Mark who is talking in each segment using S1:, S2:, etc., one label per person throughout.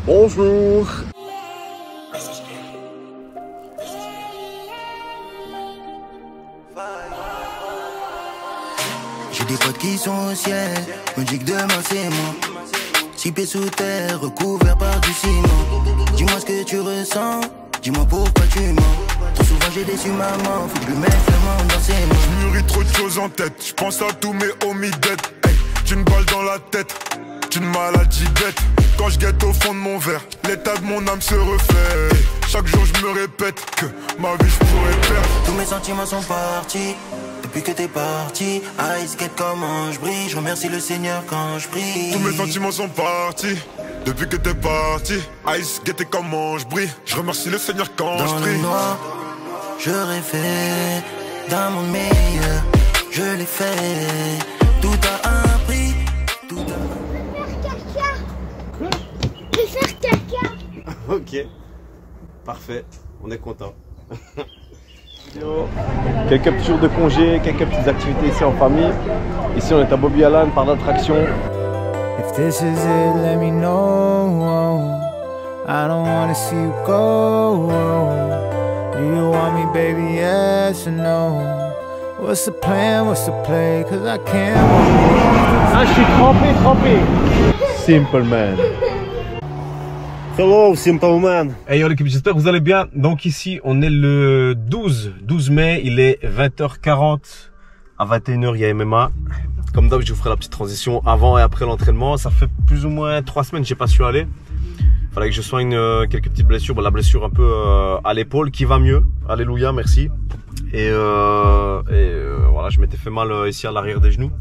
S1: Bonjour.
S2: J'ai des potes qui sont au ciel, me dis que demain c'est moi. 6 pieds sous terre, recouvert par du ciment. Dis-moi ce que tu ressens, dis-moi pourquoi tu mens. Trop souvent j'ai déçu maman, faut plus mettre le monde dans ses mains.
S3: Je mûris trop de choses en tête, je pense à tous mes homies dead. Hey, j'ai une balle dans la tête, j'ai une maladie bête. Quand je guette au fond de mon verre, l'état de mon âme se reflète. Hey, chaque jour je me répète que ma vie je pourrais perdre.
S2: Tous mes sentiments sont partis depuis que t'es parti. Ice Skate comment je brille, je remercie le Seigneur quand je prie.
S3: Tous mes sentiments sont partis depuis que t'es parti. Ice Skate comment je brille, je remercie le Seigneur quand je prie.
S2: Dans le noir, je rêvais d'un monde meilleur, je l'ai fait. Tout a un prix, tout a...
S4: Je vais faire caca.
S1: Ok. Parfait. On est content. Quelques petits jours de congé, quelques petites activités ici en famille. Ici on est à Bobby Allen, par d'attraction.
S5: If this is it, let me know. I don't wanna see you go. Do you want me, baby? Yes or no? What's the plan? What's the play? Cause I can't.
S1: Ah, je suis trempé. Simple man.
S6: Hello, Simple Man.
S1: Hey yo l'équipe, j'espère que vous allez bien. Donc ici, on est le 12 mai, il est 20h40. À 21h, il y a MMA. Comme d'hab, je vous ferai la petite transition avant et après l'entraînement. Ça fait plus ou moins 3 semaines que j'ai pas su aller. Fallait que je soigne quelques petites blessures. Bon, la blessure un peu à l'épaule qui va mieux. Alléluia, merci. Et voilà, je m'étais fait mal ici à l'arrière des genoux,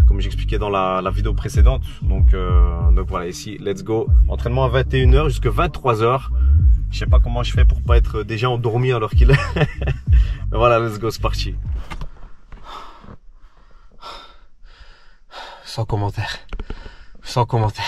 S1: comme j'expliquais dans la vidéo précédente. Donc voilà, ici, let's go. Entraînement à 21h jusqu'à 23h. Je sais pas comment je fais pour pas être déjà endormi alors qu'il est. Mais voilà, let's go, c'est parti. Sans commentaire. Sans commentaire.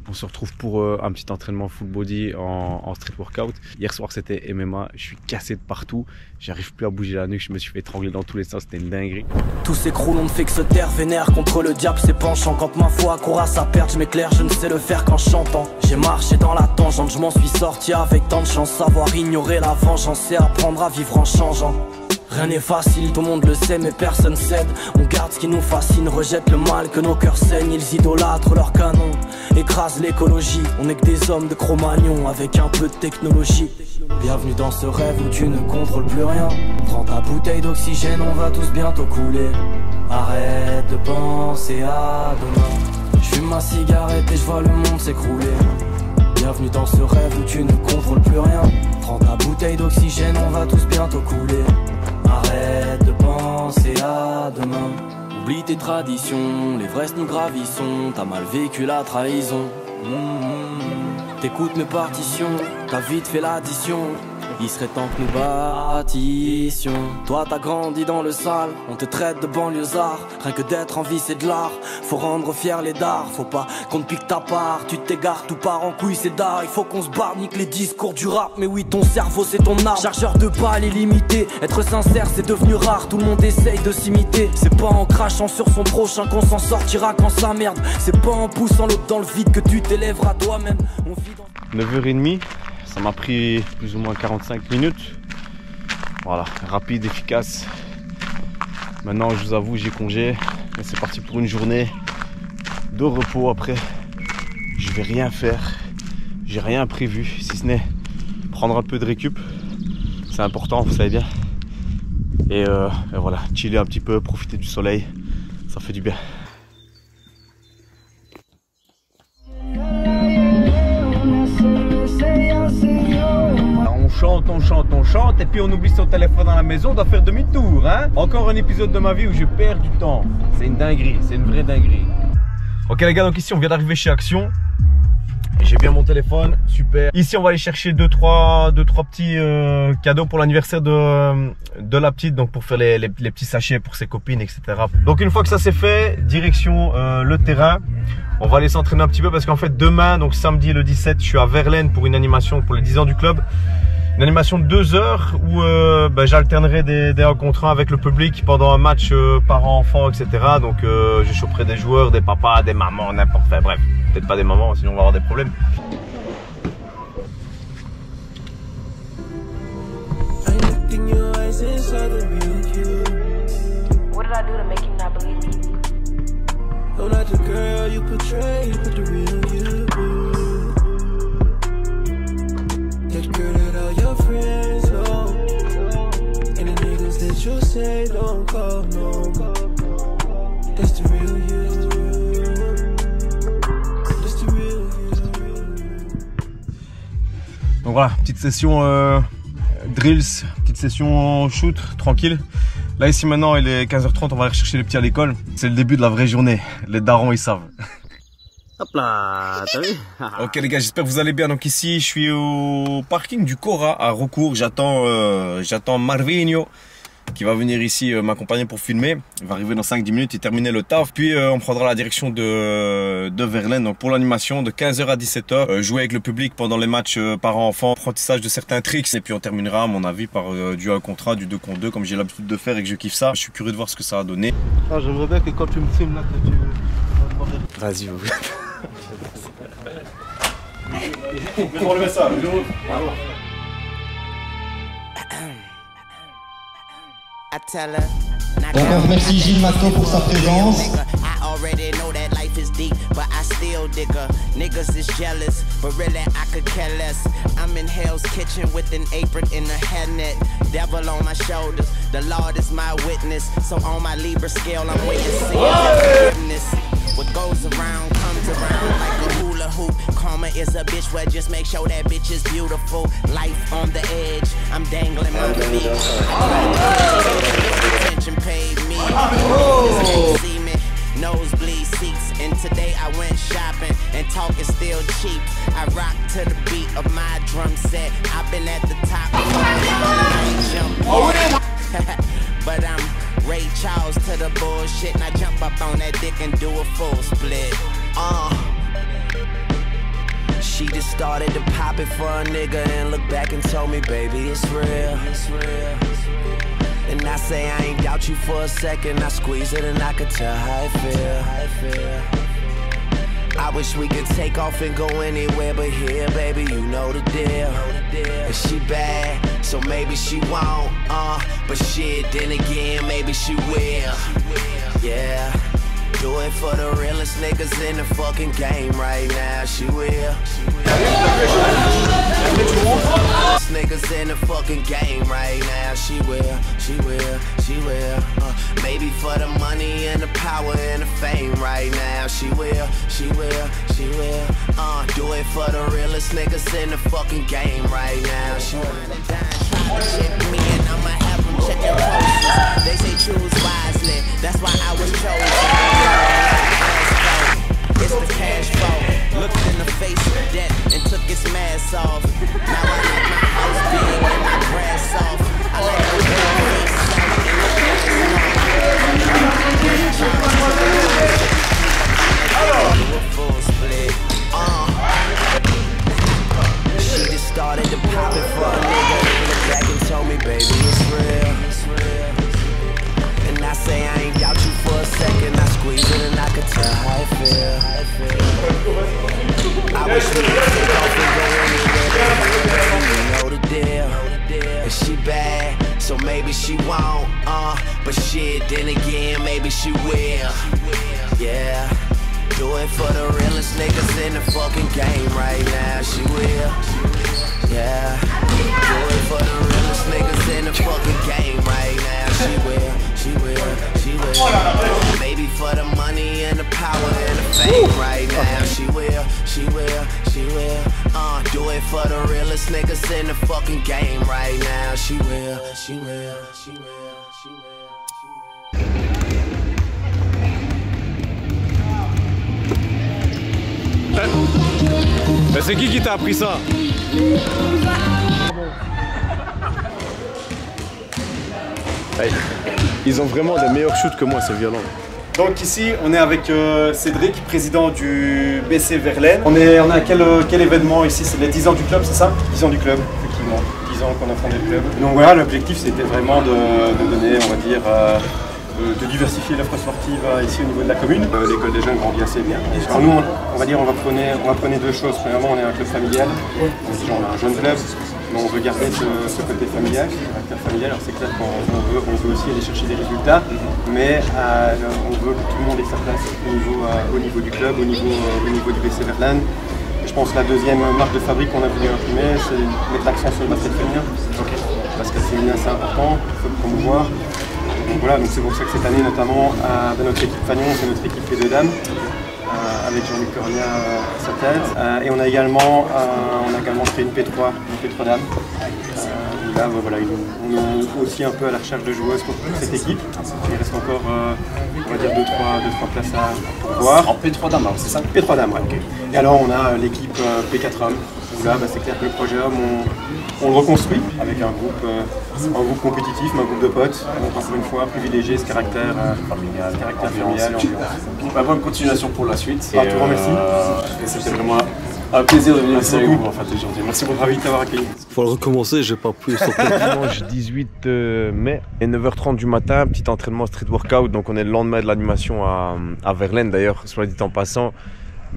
S1: On se retrouve pour un petit entraînement full body en street workout. Hier soir c'était MMA, je suis cassé de partout, j'arrive plus à bouger la nuque, je me suis fait étrangler dans tous les sens, c'était une dinguerie.
S7: Tous ces croulons ne fait que se taire, vénère contre le diable, c'est penchant. Quand ma foi court à sa perte, je m'éclaire, je ne sais le faire qu'en chantant. J'ai marché dans la tangente, je m'en suis sorti avec tant de chance. Savoir ignorer la vengeance et apprendre à vivre en changeant. Rien n'est facile, tout le monde le sait, mais personne cède. On garde ce qui nous fascine, rejette le mal que nos cœurs saignent. Ils idolâtrent leurs canons, écrasent l'écologie. On n'est que des hommes de Cro-Magnon avec un peu de technologie. Bienvenue dans ce rêve où tu ne contrôles plus rien. Prends ta bouteille d'oxygène, on va tous bientôt couler. Arrête de penser à demain. Je fume ma cigarette et je vois le monde s'écrouler. Bienvenue dans ce rêve où tu ne contrôles plus rien. Prends ta bouteille d'oxygène, on va tous bientôt couler. Arrête de penser à demain. Oublie tes traditions, les vrais nous gravissons. T'as mal vécu la trahison. T'écoutes mes partitions, t'as vite fait l'addition. Il serait temps que nous bâtissions. Toi t'as grandi dans le sale, on te traite de banlieusard. Rien que d'être en vie c'est de l'art. Faut rendre fiers les dards, faut pas qu'on te pique ta part. Tu t'égares, tout part en couille c'est d'art. Il faut qu'on se barre, nique les discours du rap. Mais oui ton cerveau c'est ton arme. Chargeur de balles illimité, être sincère c'est devenu rare. Tout le monde essaye de s'imiter. C'est pas en crachant sur son prochain qu'on s'en sortira quand ça merde. C'est pas en poussant l'autre dans le vide que tu t'élèveras toi-même.
S1: 9h30. Ça m'a pris plus ou moins 45 minutes. Voilà, rapide, efficace. Maintenant, je vous avoue, j'ai congé. Mais c'est parti pour une journée de repos après. Je vais rien faire. J'ai rien prévu, si ce n'est prendre un peu de récup. C'est important, vous savez bien. Et voilà, chiller un petit peu, profiter du soleil. Ça fait du bien. On chante et puis on oublie son téléphone dans la maison, on doit faire demi-tour, hein. Encore un épisode de ma vie où je perds du temps. C'est une dinguerie, c'est une vraie dinguerie. Ok les gars, donc ici on vient d'arriver chez Action. J'ai bien mon téléphone, super. Ici on va aller chercher deux trois petits cadeaux pour l'anniversaire de la petite, donc pour faire les petits sachets pour ses copines, etc. Donc une fois que ça c'est fait, direction le terrain. On va aller s'entraîner un petit peu parce qu'en fait demain, donc samedi le 17, je suis à Verlaine pour une animation pour les 10 ans du club. Une animation de 2 heures où j'alternerai des rencontres avec le public pendant un match parents-enfants, etc. Donc je choperai des joueurs, des papas, des mamans, n'importe quoi. Bref, peut-être pas des mamans, sinon on va avoir des problèmes.
S6: What did I do to make you not believe me? I'm not the girl you portray, but the real you. That girl that all your friends know, and the niggas that you say don't call no more. That's the real you. That's the real you.
S1: Donc voilà, petite session drills, petite session shoot, tranquille. Là ici maintenant il est 15h30, on va aller chercher les petits à l'école. C'est le début de la vraie journée, les darons ils savent. Hop là, t'as vu? Ok les gars, j'espère que vous allez bien. Donc ici je suis au parking du Cora à Recourt. J'attends Marvinho qui va venir ici m'accompagner pour filmer. Il va arriver dans 5-10 minutes, il terminait le taf. Puis on prendra la direction de Verlaine. Donc pour l'animation de 15h à 17h, jouer avec le public pendant les matchs parents-enfants, apprentissage de certains tricks. Et puis on terminera à mon avis par du 1 contre 1, du 2 contre 2 comme j'ai l'habitude de faire et que je kiffe ça. Je suis curieux de voir ce que ça va donner.
S8: Ah, j'aimerais bien que quand tu me filmes là, que tu...
S1: Vas-y, vous.
S9: Donc on remercie Gilles Maston pour sa présence.
S2: Already know that life is deep, but I still dig her. Niggas is jealous, but really I could care less. I'm in Hell's Kitchen with an apron in a hairnet. Devil on my shoulders, the Lord is my witness. So on my Libra scale, I'm waiting to see forgiveness. What goes around comes around like a hula hoop. Karma is a bitch, well just make sure that bitch is beautiful. Life on the edge, I'm dangling my feet. Attention paid me. Can't see me. Nosebleed seats, and today I went shopping, and talk is still cheap. I rock to the beat of my drum set. I've been at the top, but I'm Ray Charles to the bullshit, and I jump up on that dick and do a full split. She just started to pop it for a nigga and looked back and told me, baby, it's real. It's real. And I say I ain't doubt you for a second. I squeeze it and I could tell how I feel. I wish we could take off and go anywhere but here, baby, you know the deal. And she bad, so maybe she won't, but shit, then again, maybe she will. Yeah, do it for the realest niggas in the fucking game right now, she will. Niggas in the fucking game right now, she will. Maybe for the money and the power and the fame right now, she will. Do it for the realest niggas in the fucking game right now, she will. Check me and I'ma have them checking posters. They say choose wisely, that's why I was chosen. It's the cash flow. Looked in the face of death and took its mask off. Now I like my house big and my grass off. I like my face and a full split. She just started to pop it for a nigga. Looked back and told me, baby, it's real. And I say I ain't doubt you for a second. I squeeze it and I could tell how I feel. I wish we could take off and go anywhere, you know the deal. And she bad, so maybe she won't, but shit, then again, maybe she will. Yeah, do it for the realest niggas in the fucking game right now, she will. Yeah, do it for the realest niggas in the fucking game right now, she will. Maybe for the money and the power and the fame right now, she will. Do it for the realest niggas in the fucking game right now, she will.
S1: Mais c'est qui t'a appris ça? Hey, ils ont vraiment des meilleurs shoots que moi, c'est violent. Donc ici, on est avec Cédric, président du BC Verlaine. On est à quel événement ici? C'est les 10 ans du club, c'est ça? 10 ans du club, effectivement. 10 ans qu'on a fondé le club. Donc voilà, l'objectif c'était vraiment de donner, on va dire, de diversifier l'offre sportive ici au niveau de la commune. L'école des jeunes grandit assez bien. Alors nous, on va dire, on va prôner deux choses. Premièrement, on est un club familial. Donc déjà, on a un jeune club. Mais on veut garder ce côté familial, ce caractère familial. Alors c'est clair qu'on veut aussi aller chercher des résultats, mais on veut que tout le monde ait sa place au niveau du club, au niveau du BC Verlaine. Et je pense que la deuxième marque de fabrique qu'on a voulu imprimer, c'est mettre l'accent sur le basket féminin. Okay. Le basket féminin c'est important, il faut le promouvoir. Donc voilà, donc c'est pour ça que cette année notamment dans notre équipe Fagnon, c'est notre équipe les deux dames. Avec Jean-Luc Cornia à sa tête. Et on a également créé une P3 dames. Là, voilà, on est aussi un peu à la recherche de joueuses pour cette équipe. Il reste encore, on va dire, 2-3 places pour voir. En P3 dames, c'est ça? P3 dames, ouais. Okay. Et alors, on a l'équipe P4 hommes. Où là, c'est clair que le projet homme, on le reconstruit avec un groupe compétitif, un groupe de potes. Donc, encore une fois, privilégier ce caractère familial, ambiance. Bonne continuation pour la suite. Un tout grand merci. C'était vraiment un plaisir de venir ici avec vous aujourd'hui. Merci beaucoup, ravi de t'avoir accueilli.
S8: Faut le recommencer, j'ai pas pu.
S1: Dimanche 18 mai et 9h30 du matin, petit entraînement street workout. Donc on est le lendemain de l'animation à Verlaine d'ailleurs, soit dit en passant.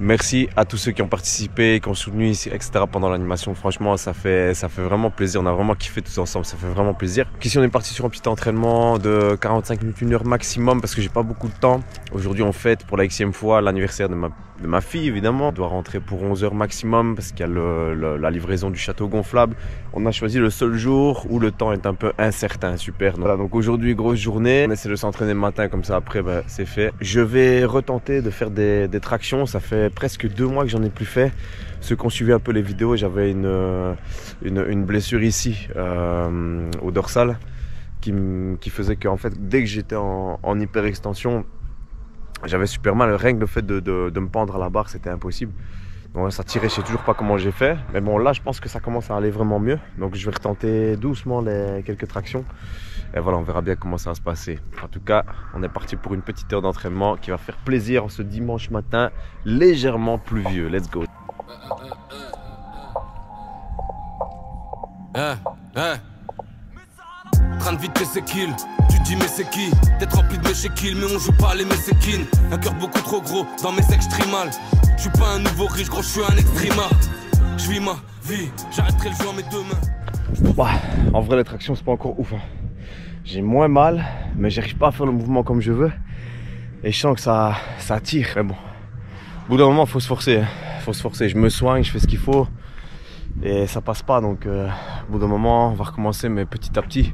S1: Merci à tous ceux qui ont participé, qui ont soutenu ici, etc. pendant l'animation. Franchement, ça fait vraiment plaisir. On a vraiment kiffé tous ensemble. Ça fait vraiment plaisir. Ici, on est parti sur un petit entraînement de 45 minutes, 1 heure maximum parce que j'ai pas beaucoup de temps. Aujourd'hui, on fête pour la Xème fois l'anniversaire de ma fille, évidemment. On doit rentrer pour 11 heures maximum parce qu'il y a la livraison du château gonflable. On a choisi le seul jour où le temps est un peu incertain. Super. Voilà, donc aujourd'hui, grosse journée. On essaie de s'entraîner le matin comme ça. Après, c'est fait. Je vais retenter de faire des tractions. Ça fait presque 2 mois que j'en ai plus fait. Ceux qui ont suivi un peu les vidéos, j'avais une blessure ici au dorsal qui faisait qu'en fait dès que j'étais en hyperextension, j'avais super mal. Rien que le fait de me pendre à la barre, c'était impossible. Donc ça tirait, je sais toujours pas comment j'ai fait. Mais bon, là je pense que ça commence à aller vraiment mieux. Donc je vais retenter doucement quelques tractions. Et voilà, on verra bien comment ça va se passer. En tout cas, on est parti pour une petite heure d'entraînement qui va faire plaisir en ce dimanche matin légèrement pluvieux. Let's go.
S10: Train de vitesse c'est kill. Tu dis mais c'est qui? T'es rempli de mes kills, mais on joue pas les messékines. Un cœur beaucoup trop gros dans mes extrémales. Je suis pas un nouveau riche, gros, je suis un extrémard. Je vis ma vie, j'arrêterai le jeu en mes 2 mains.
S1: Ouais, en vrai, les tractions, c'est pas encore ouf. Hein. J'ai moins mal, mais j'arrive pas à faire le mouvement comme je veux. Et je sens que ça tire. Mais bon, au bout d'un moment, faut se forcer. Hein. Faut se forcer. Je me soigne, je fais ce qu'il faut. Et ça passe pas. Donc, au bout d'un moment, on va recommencer, mais petit à petit.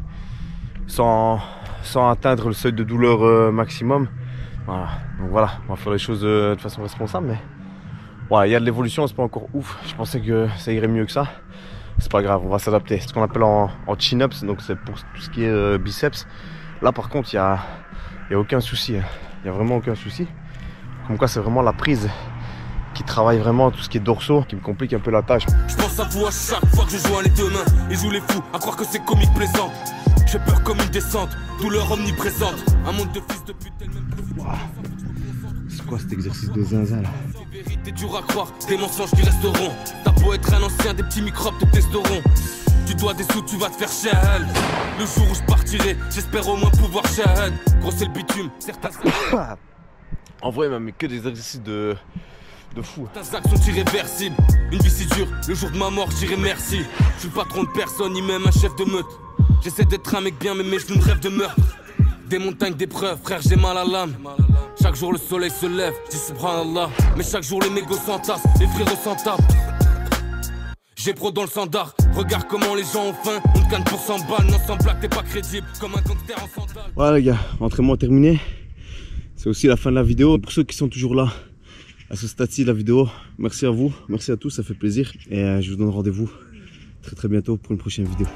S1: Sans atteindre le seuil de douleur maximum. Voilà. Donc voilà, on va faire les choses de façon responsable. Mais voilà, il y a de l'évolution, c'est pas encore ouf. Je pensais que ça irait mieux que ça. C'est pas grave, on va s'adapter. C'est ce qu'on appelle en chin-ups, donc c'est pour tout ce qui est biceps. Là par contre, il y a aucun souci. Il y a vraiment aucun souci. Comme quoi, c'est vraiment la prise qui travaille vraiment tout ce qui est dorsaux, qui me complique un peu la tâche.
S10: Je pense à vous à chaque fois que je joue à les 2 mains. Ils jouent les fous, à croire que c'est comique plaisant. J'ai peur comme une descente, douleur omniprésente. Un monde de fils de pute,
S1: wow. C'est quoi cet exercice de zinzin là?
S10: Vérité dure à croire, des mensonges qui resteront. T'as beau être un ancien, des petits microbes te testeront. Tu dois des sous, tu vas te faire chier. Le jour où je partirai, j'espère au moins pouvoir chier. Gros c'est le bitume, certains...
S1: En vrai même, mais que des exercices de fou.
S10: Tes actes sont irréversibles, une vie si dure, le jour de ma mort je dirai merci. Je suis le patron de personne, ni même un chef de meute. J'essaie d'être un mec bien mais mes genoux me rêvent de meurtre. Des montagnes d'épreuves, frère j'ai mal à l'âme. Chaque jour le soleil se lève, je dis subhanallah. Mais chaque jour les négos s'entassent, les frérots s'en tapent. J'ai pro dans le standard, regarde comment les gens ont faim. On te gagne pour 100 balles, non sans blague t'es pas crédible. Comme un gangster en sandales.
S1: Voilà les gars, entraînement terminé. C'est aussi la fin de la vidéo. Pour ceux qui sont toujours là à ce stade-ci de la vidéo, merci à vous, merci à tous, ça fait plaisir. Et je vous donne rendez-vous très bientôt pour une prochaine vidéo.